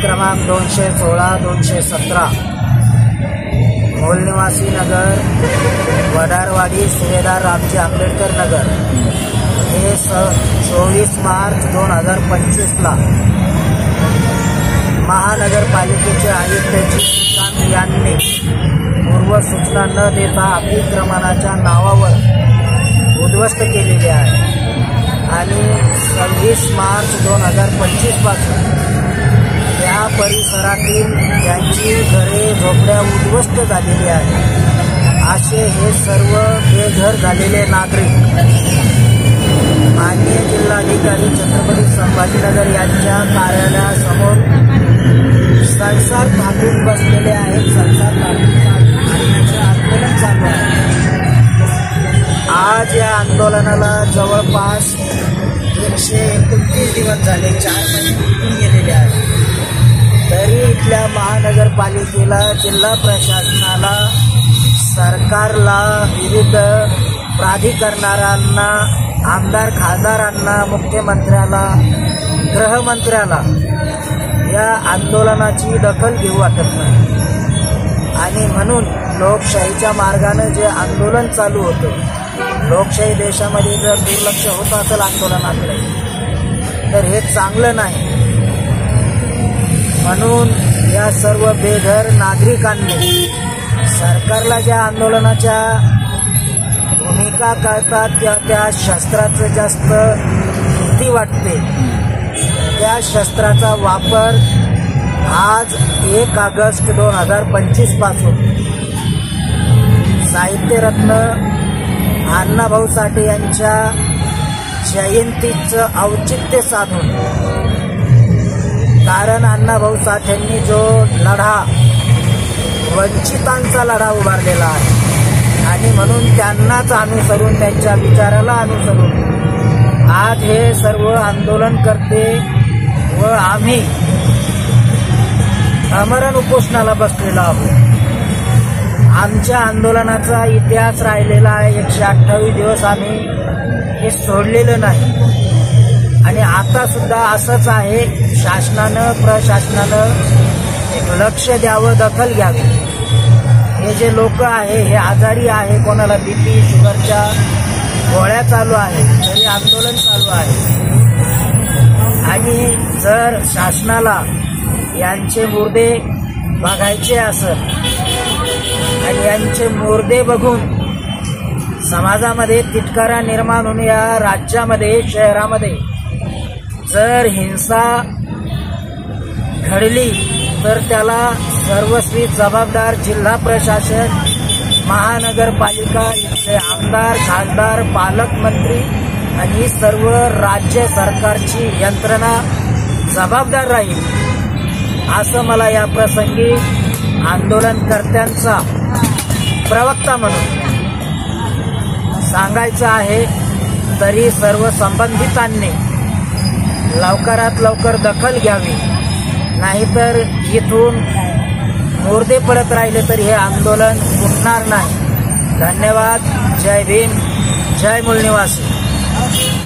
क्रमांक 216, 217 मूलनिवासी नगर, वडारवाडी, सुभेदार रामजी आंबेडकर नगर हे 24 मार्च 2025ला महानगरपालिकेचे आयुक्त श्रीकांत यांनी पूर्व सूचना न देता अतिक्रमणाच्या नावावर उद्ध्वस्त केलेले आहे आणि 26 मार्च 2025 पासून या परिसरातील त्यांची घरे झोपड्या उद्ध्वस्त झालेली आहेत। असे हे सर्व बेघर झालेले नागरिक माननीय जिल्हाधिकारी छत्रपती संभाजीनगर यांच्या कार्यालयासमोर संसार थांबून बसलेले आहेत। संसार थांबण्याचे आंदोलन चालू आहे। आज या आंदोलनाला जवळपास 129 दिवस झाले, 4 महिने निघून गेलेले आहेत। तरी इथल्या महानगरपालिकेला, जिल्हा प्रशासनाला, सरकारला, विविध प्राधिकरणांना, आमदार खासदारांना, मुख्यमंत्र्याला, गृहमंत्र्याला या आंदोलनाची दखल घेऊ वाटत नाही आणि म्हणून लोकशाहीच्या मार्गाने जे आंदोलन चालू होतं, लोकशाही देशामध्ये जर दुर्लक्ष होत असेल आंदोलनाकडे तर हे चांगलं नाही। म्हणून या सर्व बेघर नागरिकांनी सरकारला ज्या आंदोलनाच्या भूमिका कळतात किंवा त्या शस्त्राचं जास्त भीती वाटते, त्या शस्त्राचा वापर आज 1 ऑगस्ट 2025 पासून साहित्यरत्न अण्णाभाऊ साठे यांच्या जयंतीचं औचित्य साधून, कारण अण्णाभाऊ साठेंनी जो लढा, वंचितांचा लढा उभारलेला आहे आणि म्हणून त्यांनाच अनुसरून, त्यांच्या विचाराला अनुसरून आज हे सर्व आंदोलन करते व आम्ही आमरण उपोषणाला बसलेलो आहोत। आमच्या आंदोलनाचा इतिहास राहिलेला आहे, 128 दिवस आम्ही हे सोडलेलं नाही आणि आता सुद्धा असंच आहे। शासनानं, प्रशासनानं एक लक्ष द्यावं, दखल घ्यावी। हे जे लोक आहे हे आजारी आहे, कोणाला बीपी, शुगरच्या गोळ्या चालू आहे, तरी आंदोलन चालू आहे आणि जर शासनाला यांचे मुर्दे बघायचे असेल आणि यांचे मुर्दे बघून समाजामध्ये तिटकारा निर्माण होऊन या राज्यामध्ये, शहरामध्ये जर हिंसा घडली तर त्याला सर्वस्वी जबाबदार जिल्हा प्रशासन, महानगरपालिका, इथले आमदार, खासदार, पालकमंत्री आणि सर्व राज्य सरकारची यंत्रणा जबाबदार राहील असं मला या प्रसंगी आंदोलनकर्त्यांचा प्रवक्ता म्हणून सांगायचं आहे। तरी सर्व संबंधितांनी लवकरात लवकर दखल घ्यावी, नाहीतर इथून मुर्दे पडत राहिले तर हे आंदोलन उठणार नाही। धन्यवाद। जय भीम, जय मूलनिवासी।